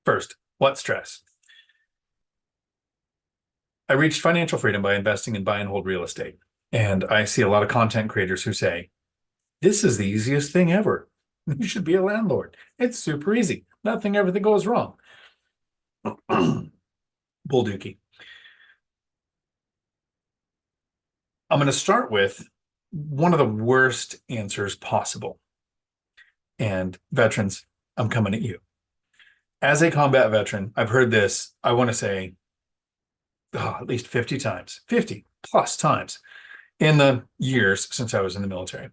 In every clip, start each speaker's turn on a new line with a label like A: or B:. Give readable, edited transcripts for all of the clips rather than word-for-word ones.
A: First, what stress? I reached financial freedom by investing in buy and hold real estate. And I see a lot of content creators who say, this is the easiest thing ever. You should be a landlord. It's super easy. Nothing ever that goes wrong. Bull dookie. I'm going to start with one of the worst answers possible. And veterans, I'm coming at you. As a combat veteran, I've heard this, I want to say, at least 50 times, 50 plus times in the years since I was in the military.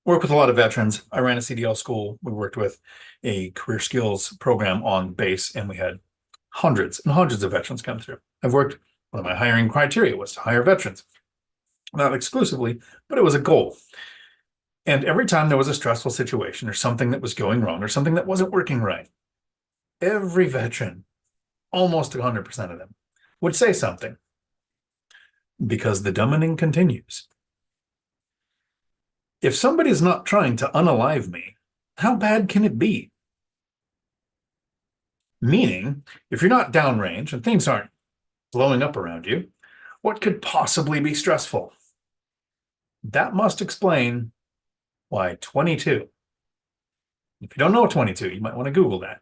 A: Work with a lot of veterans. I ran a CDL school. We worked with a career skills program on base, and we had hundreds and hundreds of veterans come through. One of my hiring criteria was to hire veterans. Not exclusively, but it was a goal. And every time there was a stressful situation or something that was going wrong or something that wasn't working right, every veteran, almost 100% of them, would say something, because the dumbing continues. If somebody's not trying to unalive me, how bad can it be? Meaning, if you're not downrange and things aren't blowing up around you, what could possibly be stressful? That must explain why 22. If you don't know 22, you might want to Google that.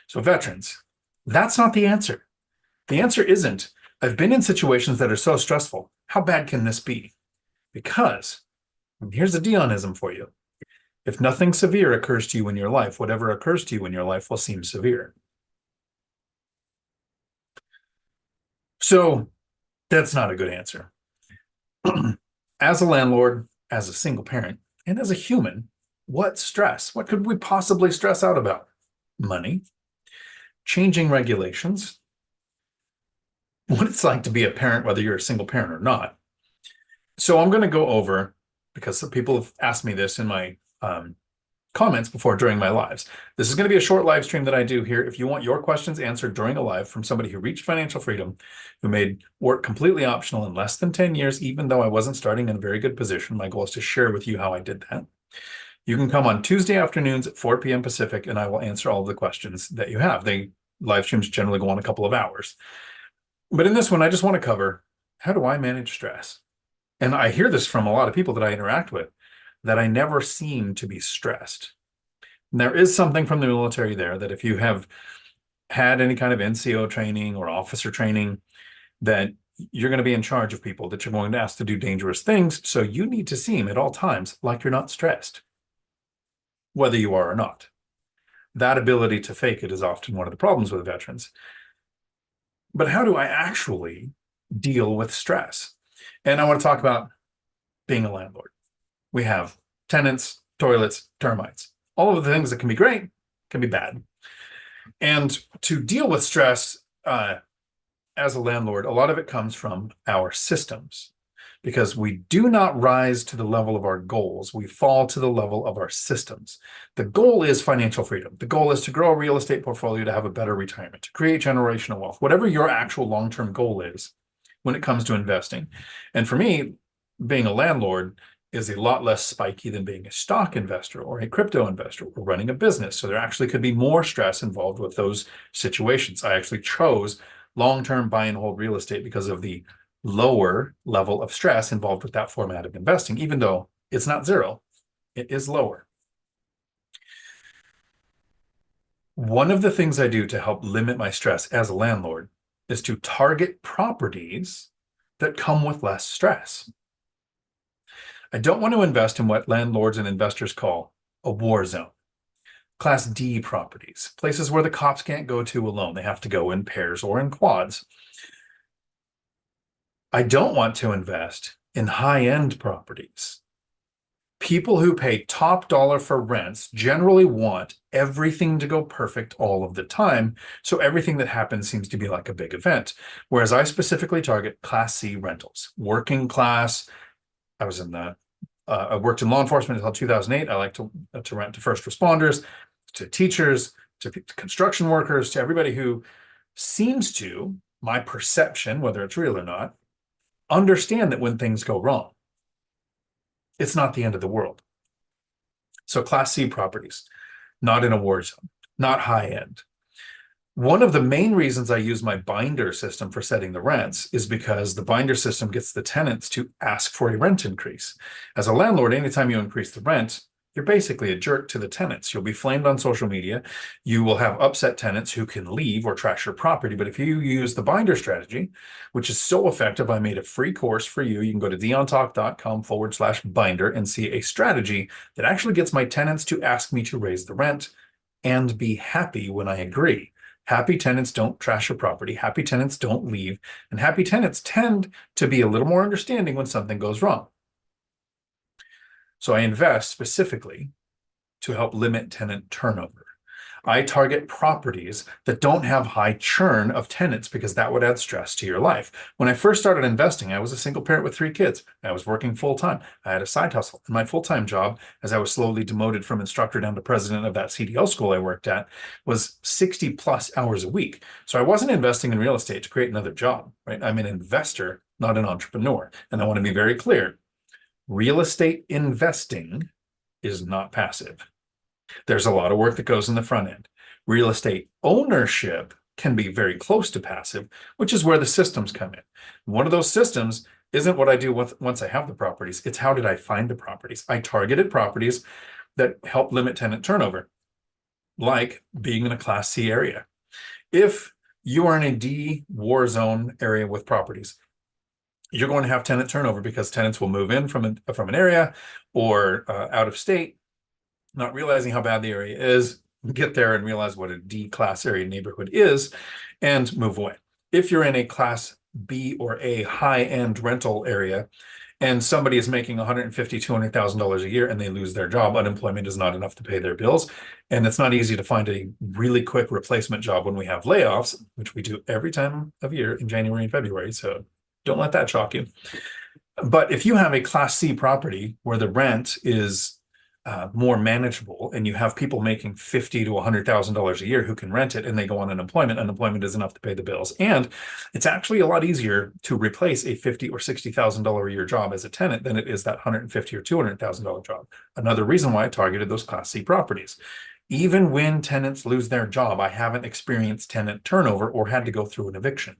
A: So veterans, that's not the answer. The answer isn't, I've been in situations that are so stressful. How bad can this be? Because, and here's a Dionism for you. If nothing severe occurs to you in your life, whatever occurs to you in your life will seem severe. So that's not a good answer. As a landlord, as a single parent, and as a human, what stress? What could we possibly stress out about? Money, changing regulations, what it's like to be a parent, whether you're a single parent or not. So I'm going to go over, because some people have asked me this in my comments before during my lives. This is going to be a short live stream that I do here. If you want your questions answered during a live from somebody who reached financial freedom, who made work completely optional in less than 10 years, even though I wasn't starting in a very good position, my goal is to share with you how I did that. You can come on Tuesday afternoons at 4 p.m. Pacific, and I will answer all of the questions that you have. Live streams generally go on a couple of hours. But in this one, I just want to cover, how do I manage stress? And I hear this from a lot of people that I interact with, that I never seem to be stressed. And there is something from the military there, that if you have had any kind of NCO training or officer training, that you're going to be in charge of people, that you're going to ask to do dangerous things. So you need to seem at all times like you're not stressed, whether you are or not. That ability to fake it is often one of the problems with veterans. But how do I actually deal with stress? And I want to talk about being a landlord. We have tenants, toilets, termites. All of the things that can be great can be bad. And to deal with stress as a landlord, a lot of it comes from our systems, because we do not rise to the level of our goals. We fall to the level of our systems. The goal is financial freedom. The goal is to grow a real estate portfolio, to have a better retirement, to create generational wealth, whatever your actual long-term goal is when it comes to investing. And for me, being a landlord is a lot less spiky than being a stock investor or a crypto investor or running a business. So there actually could be more stress involved with those situations. I actually chose long-term buy and hold real estate because of the lower level of stress involved with that format of investing, even though it's not zero, it is lower. One of the things I do to help limit my stress as a landlord is to target properties that come with less stress. I don't want to invest in what landlords and investors call a war zone. Class D properties, places where the cops can't go to alone. They have to go in pairs or in quads. I don't want to invest in high-end properties. People who pay top dollar for rents generally want everything to go perfect all of the time, so everything that happens seems to be like a big event. Whereas I specifically target Class C rentals, working class. I worked in law enforcement until 2008. I like to rent to first responders, to teachers, to construction workers, to everybody who seems to, my perception, whether it's real or not, understand that when things go wrong, it's not the end of the world. So Class C properties, not in a war zone, not high end. One of the main reasons I use my binder system for setting the rents is because the binder system gets the tenants to ask for a rent increase. As a landlord, anytime you increase the rent, you're basically a jerk to the tenants. You'll be flamed on social media. You will have upset tenants who can leave or trash your property. But if you use the binder strategy, which is so effective, I made a free course for you. You can go to diontalk.com/binder and see a strategy that actually gets my tenants to ask me to raise the rent and be happy when I agree. Happy tenants don't trash your property. Happy tenants don't leave. And happy tenants tend to be a little more understanding when something goes wrong. So I invest specifically to help limit tenant turnover. I target properties that don't have high churn of tenants because that would add stress to your life. When I first started investing, I was a single parent with 3 kids. I was working full time. I had a side hustle. And my full-time job, as I was slowly demoted from instructor down to president of that CDL school I worked at, was 60 plus hours a week. So I wasn't investing in real estate to create another job, right? I'm an investor, not an entrepreneur. And I want to be very clear. Real estate investing is not passive. There's a lot of work that goes in the front end. Real estate ownership can be very close to passive, which is where the systems come in. One of those systems isn't what I do once I have the properties. It's how did I find the properties? I targeted properties that help limit tenant turnover, like being in a Class C area. If you are in a D war zone area with properties, you're going to have tenant turnover because tenants will move in from an area or out of state, not realizing how bad the area is, get there and realize what a D class area neighborhood is, and move away. If you're in a Class B or A high-end rental area and somebody is making $150,000, $200,000 a year and they lose their job, unemployment is not enough to pay their bills. And it's not easy to find a really quick replacement job when we have layoffs, which we do every time of year in January and February. So don't let that shock you. But if you have a Class C property where the rent is more manageable and you have people making $50,000 to $100,000 a year who can rent it and they go on unemployment is enough to pay the bills. And it's actually a lot easier to replace a $50,000 or $60,000 a year job as a tenant than it is that $150,000 or $200,000 job. Another reason why I targeted those Class C properties. Even when tenants lose their job, I haven't experienced tenant turnover or had to go through an eviction.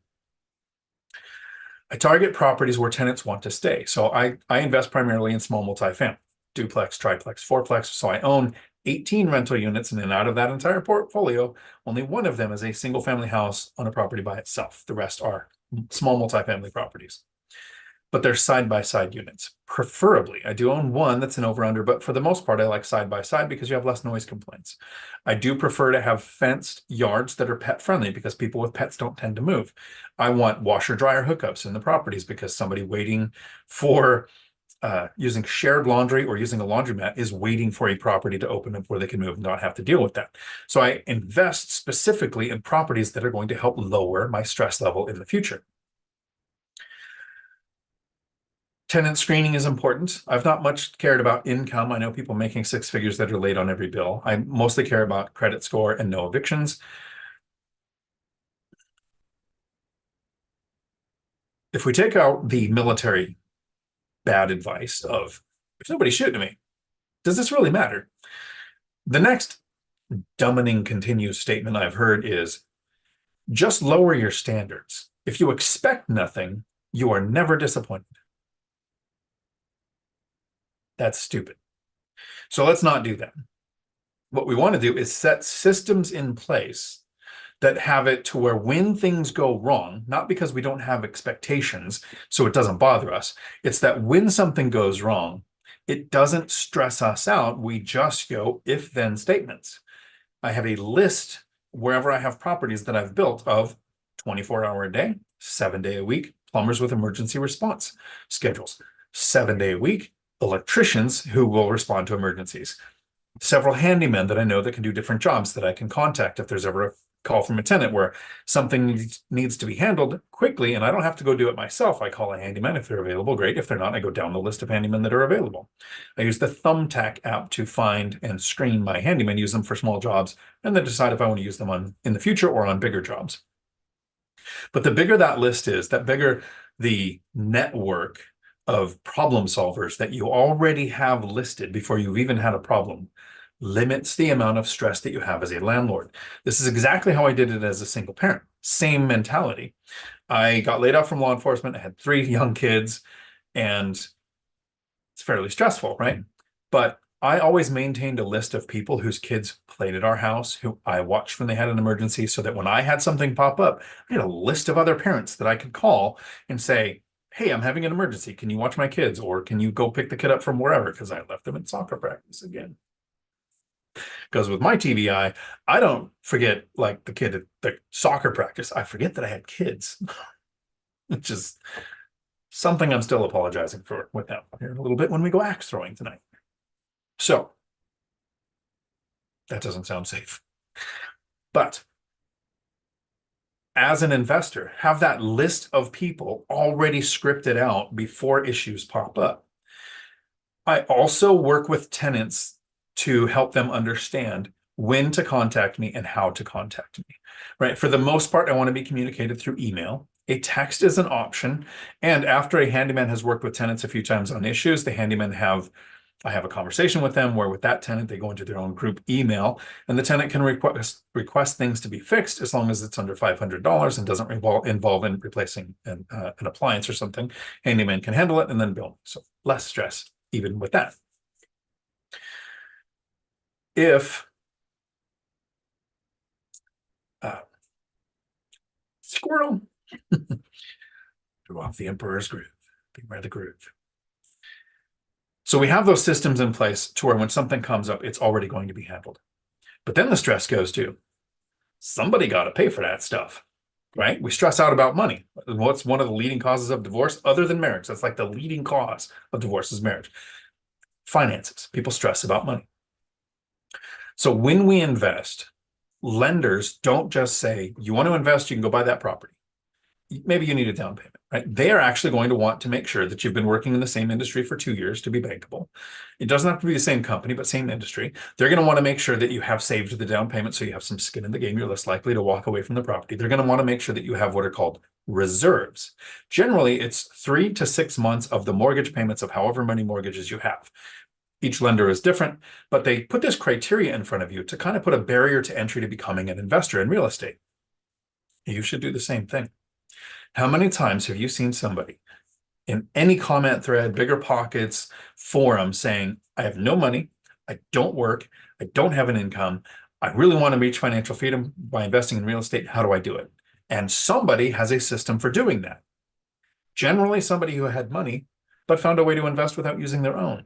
A: I target properties where tenants want to stay. So I invest primarily in small multifamily, duplex, triplex, fourplex. So I own 18 rental units, and then out of that entire portfolio, only one of them is a single family house on a property by itself. The rest are small multifamily properties. But they're side-by-side units. Preferably, I do own one that's an over-under, but for the most part, I like side-by-side because you have less noise complaints. I do prefer to have fenced yards that are pet-friendly because people with pets don't tend to move. I want washer-dryer hookups in the properties because somebody waiting for using shared laundry or using a laundromat is waiting for a property to open up where they can move and not have to deal with that. So I invest specifically in properties that are going to help lower my stress level in the future. Tenant screening is important. I've not much cared about income. I know people making 6 figures that are late on every bill. I mostly care about credit score and no evictions. If we take out the military bad advice of, if nobody's shooting me, does this really matter? The next dumbing continues statement I've heard is, just lower your standards. If you expect nothing, you are never disappointed. That's stupid. So let's not do that. What we want to do is set systems in place that have it to where when things go wrong, not because we don't have expectations, so it doesn't bother us, it's that when something goes wrong, it doesn't stress us out. We just go if-then statements. I have a list wherever I have properties that I've built of 24-hour a day, 7-day a week, plumbers with emergency response schedules, 7-day a week, electricians who will respond to emergencies, several handymen that I know that can do different jobs that I can contact if there's ever a call from a tenant where something needs to be handled quickly and I don't have to go do it myself. I call a handyman if they're available. Great. If they're not, I go down the list of handymen that are available. I use the Thumbtack app to find and screen my handymen, use them for small jobs, and then decide if I want to use them in the future or on bigger jobs. But the bigger that list is, that bigger the network of problem solvers that you already have listed before you've even had a problem, limits the amount of stress that you have as a landlord. This is exactly how I did it as a single parent. Same mentality. I got laid off from law enforcement. I had 3 young kids, and it's fairly stressful, right? But I always maintained a list of people whose kids played at our house, who I watched when they had an emergency, so that when I had something pop up, I had a list of other parents that I could call and say, hey, I'm having an emergency. Can you watch my kids? Or can you go pick the kid up from wherever? Because I left them in soccer practice again. Because with my TBI, I don't forget like the kid at the soccer practice. I forget that I had kids, which is something I'm still apologizing for with them here in a little bit when we go axe throwing tonight. So that doesn't sound safe. But as an investor, have that list of people already scripted out before issues pop up. I also work with tenants to help them understand when to contact me and how to contact me, right? For the most part, I want to be communicated through email. A text is an option. And after a handyman has worked with tenants a few times on issues, I have a conversation with them where with that tenant, they go into their own group email, and the tenant can request things to be fixed as long as it's under $500 and doesn't involve in replacing an appliance or something. Handyman can handle it and then bill. So less stress even with that. If squirrel threw off the emperor's groove, beware the groove. So we have those systems in place to where when something comes up, it's already going to be handled. But then the stress goes to somebody got to pay for that stuff, right? We stress out about money. What's one of the leading causes of divorce other than marriage? That's like the leading cause of divorce is marriage. Finances. People stress about money. So when we invest, lenders don't just say, you want to invest, you can go buy that property. Maybe you need a down payment, right? They are actually going to want to make sure that you've been working in the same industry for 2 years to be bankable. It doesn't have to be the same company, but same industry. They're going to want to make sure that you have saved the down payment so you have some skin in the game. You're less likely to walk away from the property. They're going to want to make sure that you have what are called reserves. Generally, it's 3 to 6 months of the mortgage payments of however many mortgages you have. Each lender is different, but they put this criteria in front of you to kind of put a barrier to entry to becoming an investor in real estate. You should do the same thing. How many times have you seen somebody in any comment thread, BiggerPockets, forum saying, I have no money, I don't work, I don't have an income, I really want to reach financial freedom by investing in real estate, how do I do it? And somebody has a system for doing that. Generally, somebody who had money, but found a way to invest without using their own.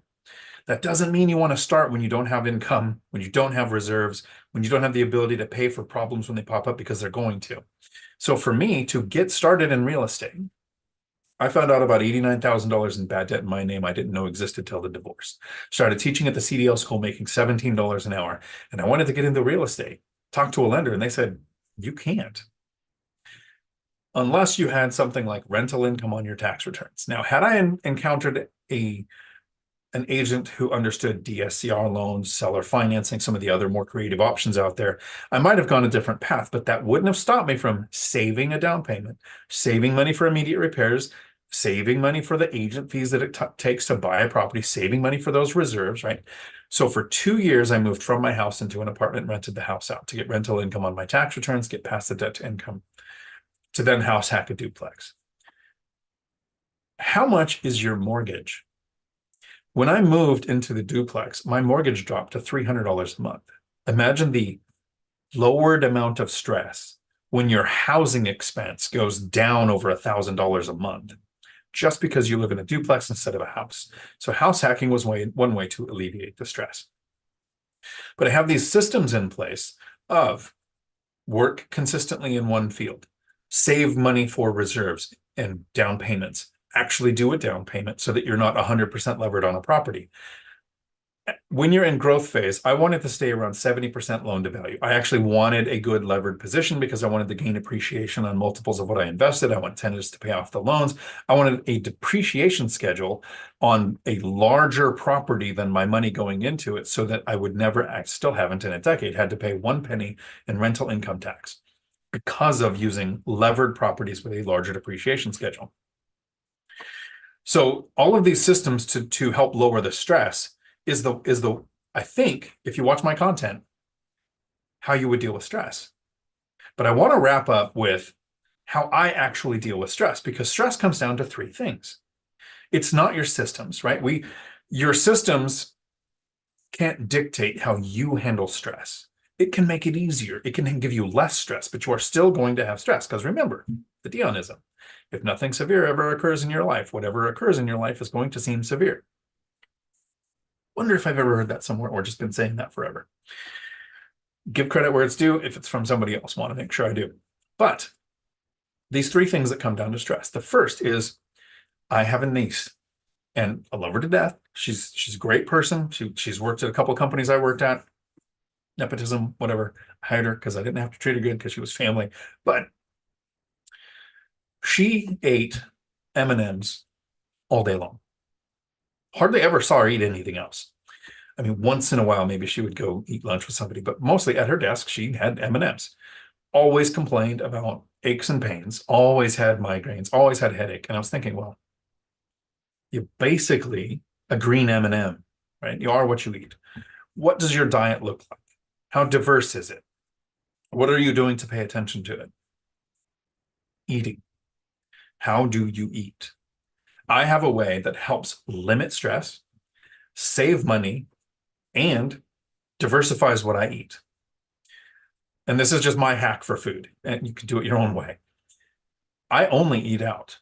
A: That doesn't mean you want to start when you don't have income, when you don't have reserves, when you don't have the ability to pay for problems when they pop up because they're going to. So for me to get started in real estate, I found out about $89,000 in bad debt in my name I didn't know existed till the divorce. Started teaching at the CDL school, making $17 an hour. And I wanted to get into real estate. Talked to a lender and they said, you can't. Unless you had something like rental income on your tax returns. Now, had I encountered an agent who understood DSCR loans, seller financing, some of the other more creative options out there, I might have gone a different path, but that wouldn't have stopped me from saving a down payment, saving money for immediate repairs, saving money for the agent fees that it takes to buy a property, saving money for those reserves, right? So for 2 years, I moved from my house into an apartment, rented the house out to get rental income on my tax returns, get past the debt to income, to then house hack a duplex. How much is your mortgage? When I moved into the duplex, my mortgage dropped to $300 a month. Imagine the lowered amount of stress when your housing expense goes down over $1,000 a month, just because you live in a duplex instead of a house. So house hacking was one way to alleviate the stress. But I have these systems in place of work consistently in one field, save money for reserves and down payments, actually do a down payment so that you're not 100% levered on a property. When you're in growth phase, I wanted to stay around 70% loan to value. I actually wanted a good levered position because I wanted to gain appreciation on multiples of what I invested. I want tenants to pay off the loans. I wanted a depreciation schedule on a larger property than my money going into it so that I would never, I still haven't in a decade, had to pay 1 penny in rental income tax because of using levered properties with a larger depreciation schedule. So all of these systems to help lower the stress is the I think, if you watch my content, how you would deal with stress. But I want to wrap up with how I actually deal with stress, because stress comes down to three things. It's not your systems, right? Your systems can't dictate how you handle stress. It can make it easier. It can give you less stress, but you are still going to have stress. Because remember, the Dionism, if nothing severe ever occurs in your life, whatever occurs in your life is going to seem severe. Wonder if I've ever heard that somewhere or just been saying that forever. Give credit where it's due. If it's from somebody else, want to make sure I do. But these three things that come down to stress. The first is I have a niece and I love her to death. She's a great person. She's worked at a couple of companies I worked at. Nepotism, whatever. I hired her because I didn't have to treat her good because she was family. But she ate M&Ms all day long. Hardly ever saw her eat anything else. I mean, once in a while, maybe she would go eat lunch with somebody, but mostly at her desk, she had M&Ms. Always complained about aches and pains, always had migraines, always had a headache. And I was thinking, well, you're basically a green M&M, right? You are what you eat. What does your diet look like? How diverse is it? What are you doing to pay attention to it? Eating. How do you eat? I have a way that helps limit stress, save money, and diversifies what I eat. And this is just my hack for food, and you can do it your own way. I only eat out.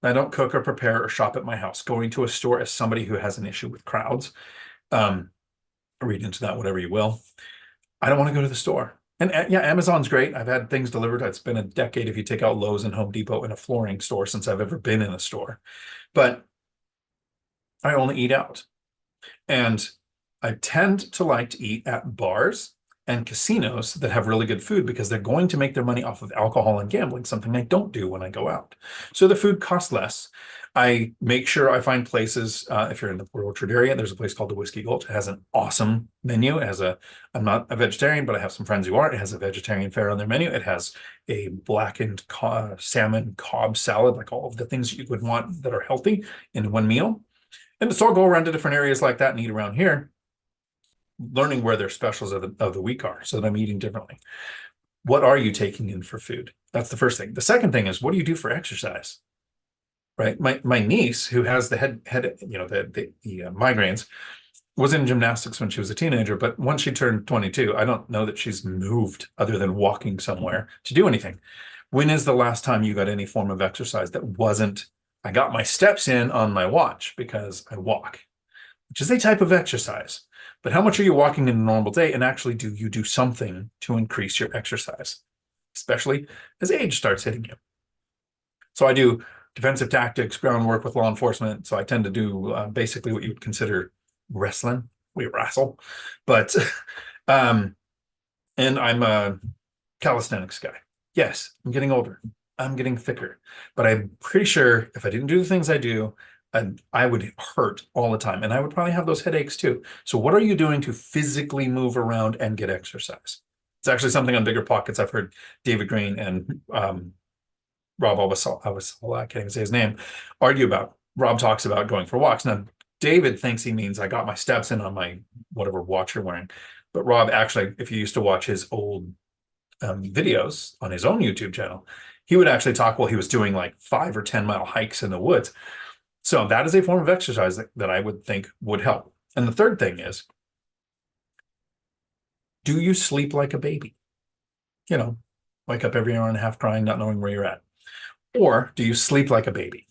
A: I don't cook or prepare or shop at my house. Going to a store as somebody who has an issue with crowds, read into that whatever you will. I don't want to go to the store. And yeah, Amazon's great. I've had things delivered. It's been a decade if you take out Lowe's and Home Depot and a flooring store since I've ever been in a store. But I only eat out. And I tend to like to eat at bars and casinos that have really good food because they're going to make their money off of alcohol and gambling, something I don't do when I go out. So the food costs less. I make sure I find places, if you're in the Port Orchard area, there's a place called the Whiskey Gulch. It has an awesome menu. I'm not a vegetarian, but I have some friends who are. It has a vegetarian fare on their menu. It has a blackened salmon Cobb salad, like all of the things that you would want that are healthy in one meal. And so I'll go around to different areas like that and eat around here, learning where their specials of the week are so that I'm eating differently. What are you taking in for food? That's the first thing. The second thing is, what do you do for exercise? Right. My niece, who has the migraines, was in gymnastics when she was a teenager, but once she turned 22, I don't know that she's moved other than walking somewhere to do anything. When is the last time you got any form of exercise that wasn't, I got my steps in on my watch because I walk, which is a type of exercise. But how much are you walking in a normal day? And actually, do you do something to increase your exercise, especially as age starts hitting you? So I do defensive tactics, groundwork with law enforcement. So I tend to do basically what you would consider wrestling. We wrestle, but and I'm a calisthenics guy. Yes, I'm getting older. I'm getting thicker, but I'm pretty sure if I didn't do the things I do, I would hurt all the time, and I would probably have those headaches too. So what are you doing to physically move around and get exercise? It's actually something on BiggerPockets. I've heard David Green and Rob I can't even say his name, argue about. Rob talks about going for walks. Now, David thinks he means I got my steps in on my whatever watch you're wearing. But Rob, actually, if you used to watch his old videos on his own YouTube channel, he would actually talk while he was doing like 5 or 10 mile hikes in the woods. So that is a form of exercise that I would think would help. And the third thing is, do you sleep like a baby? You know, wake up every hour and a half crying, not knowing where you're at. Or do you sleep like a baby?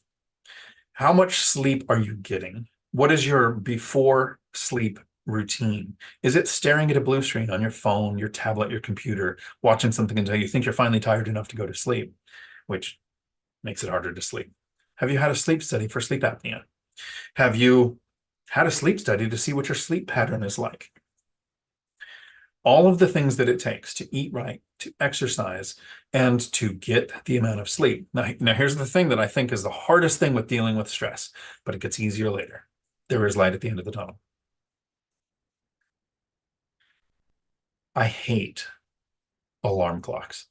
A: How much sleep are you getting? What is your before sleep routine? Is it staring at a blue screen on your phone, your tablet, your computer, watching something until you think you're finally tired enough to go to sleep, which makes it harder to sleep? Have you had a sleep study for sleep apnea? Have you had a sleep study to see what your sleep pattern is like? All of the things that it takes to eat right, to exercise, and to get the amount of sleep. Now here's the thing that I think is the hardest thing with dealing with stress, but it gets easier later. There is light at the end of the tunnel. I hate alarm clocks.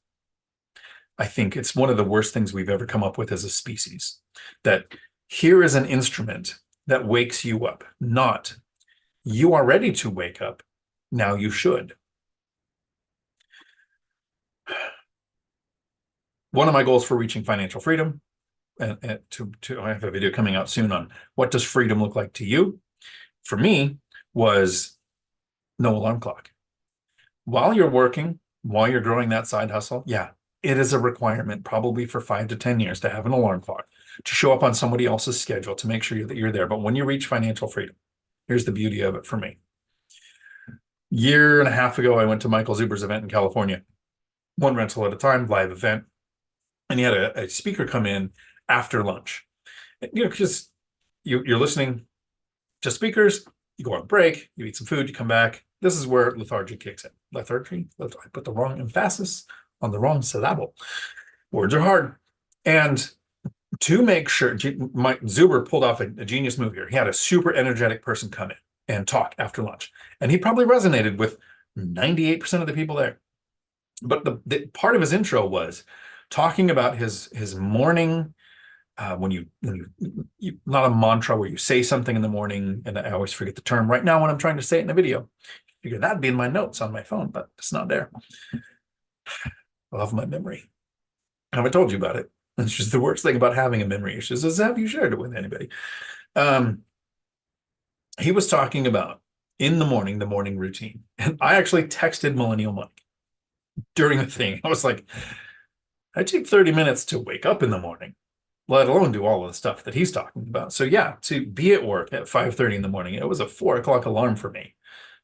A: I think it's one of the worst things we've ever come up with as a species. That here is an instrument that wakes you up, not You are ready to wake up. Now you should. One of my goals for reaching financial freedom, and I have a video coming out soon on what does freedom look like to you. For me, was no alarm clock. While you're working, while you're growing that side hustle, yeah, it is a requirement probably for 5 to 10 years to have an alarm clock, to show up on somebody else's schedule to make sure that you're there. But when you reach financial freedom, here's the beauty of it for me. Year and a half ago, I went to Michael Zuber's event in California, one rental at a time, live event. And he had a speaker come in after lunch. Because you're listening to speakers, you go on break, you eat some food, you come back. This is where lethargy kicks in. Lethargy? I put the wrong emphasis on the wrong syllable. Words are hard. And to make sure, Mike Zuber pulled off a genius move here. He had a super energetic person come in and talk after lunch. And he probably resonated with 98% of the people there. But the part of his intro was talking about his morning, when you not a mantra where you say something in the morning, and I always forget the term right now when I'm trying to say it in a video. Figure that'd be in my notes on my phone, but it's not there. I love my memory. I haven't told you about it. It's just the worst thing about having a memory issue is have you shared it with anybody? He was talking about in the morning routine. And I actually texted Millennial Mike during the thing. I was like, I take 30 minutes to wake up in the morning, let alone do all of the stuff that he's talking about. So yeah, to be at work at 5:30 in the morning, it was a 4 o'clock alarm for me.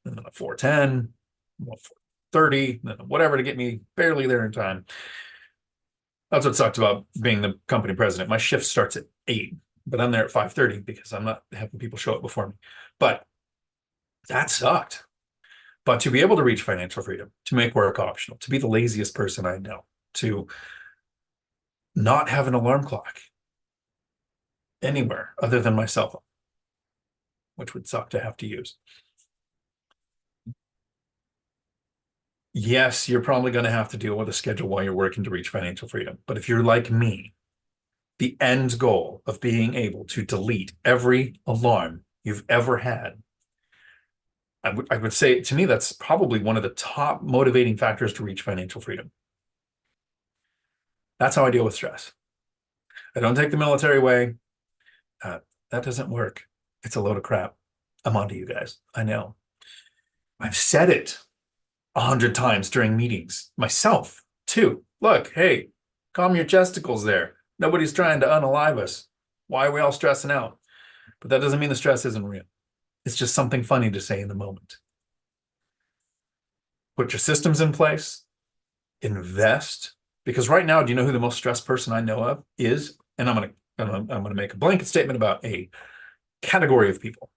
A: And then a 4:10, 4:30, whatever to get me barely there in time. That's what sucked about being the company president. My shift starts at 8, but I'm there at 5:30 because I'm not having people show up before me. But that sucked. But to be able to reach financial freedom, to make work optional, to be the laziest person I know, to not have an alarm clock anywhere other than my cell phone, which would suck to have to use. Yes, you're probably going to have to deal with a schedule while you're working to reach financial freedom. But if you're like me, the end goal of being able to delete every alarm you've ever had, I would say, to me, that's probably one of the top motivating factors to reach financial freedom. That's how I deal with stress. I don't take the military way. That doesn't work. It's a load of crap. I'm onto you guys. I know. I've said it 100 times during meetings myself too. Look, hey, calm your chesticles there. Nobody's trying to unalive us. Why are we all stressing out? But that doesn't mean the stress isn't real. It's just something funny to say in the moment. Put your systems in place, invest. Because right now, do you know who the most stressed person I know of is? And I'm gonna make a blanket statement about a category of people.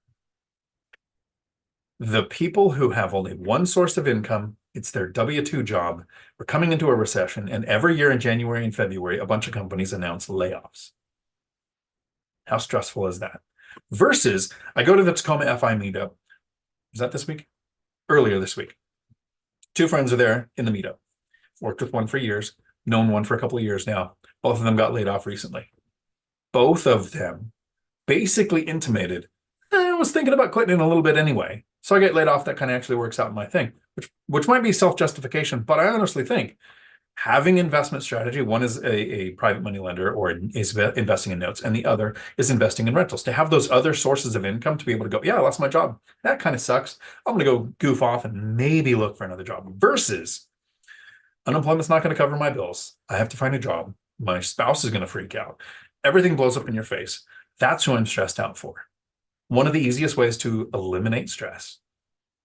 A: The people who have only one source of income, it's their W-2 job. We're coming into a recession, and every year in January and February, a bunch of companies announce layoffs. How stressful is that? Versus, I go to the Tacoma FI meetup. Was that this week? Earlier this week. 2 friends are there in the meetup. Worked with one for years, known one for a couple of years now. Both of them got laid off recently. Both of them basically intimated, I was thinking about quitting in a little bit anyway. So I get laid off. That kind of actually works out in my thing, which might be self-justification, but I honestly think having investment strategy, one is a private money lender or is investing in notes, and the other is investing in rentals. To have those other sources of income to be able to go, yeah, I lost my job. That kind of sucks. I'm going to go goof off and maybe look for another job versus unemployment's not going to cover my bills. I have to find a job. My spouse is going to freak out. Everything blows up in your face. That's who I'm stressed out for. One of the easiest ways to eliminate stress,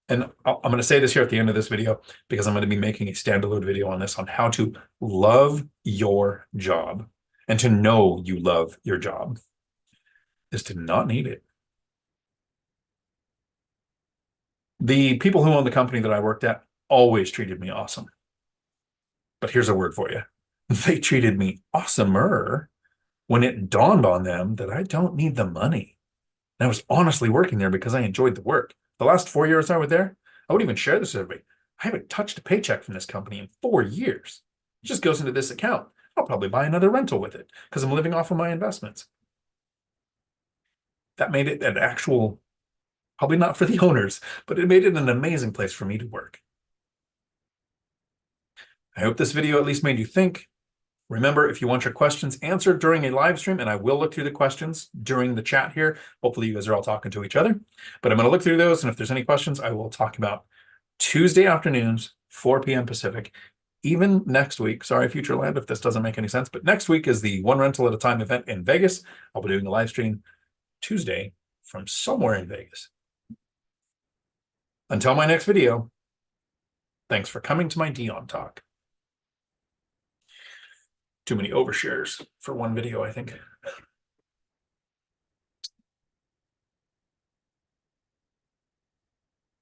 A: and I'm going to say this here at the end of this video because I'm going to be making a standalone video on this, on how to love your job and to know you love your job, is to not need it. The people who own the company that I worked at always treated me awesome. But here's a word for you. They treated me awesomer when it dawned on them that I don't need the money. And I was honestly working there because I enjoyed the work. The last 4 years I was there, I wouldn't even share this with everybody. I haven't touched a paycheck from this company in 4 years. It just goes into this account. I'll probably buy another rental with it because I'm living off of my investments. That made it an actual Probably not for the owners, but it made it an amazing place for me to work. I hope this video at least made you think. Remember, if you want your questions answered during a live stream, and I will look through the questions during the chat here. Hopefully you guys are all talking to each other, but I'm going to look through those. And if there's any questions, I will talk about Tuesday afternoons, 4 p.m. Pacific. Even next week, sorry, Futureland, if this doesn't make any sense, but next week is the One Rental at a Time event in Vegas. I'll be doing a live stream Tuesday from somewhere in Vegas. Until my next video, thanks for coming to my Dion Talk. Too many overshares for one video, I think.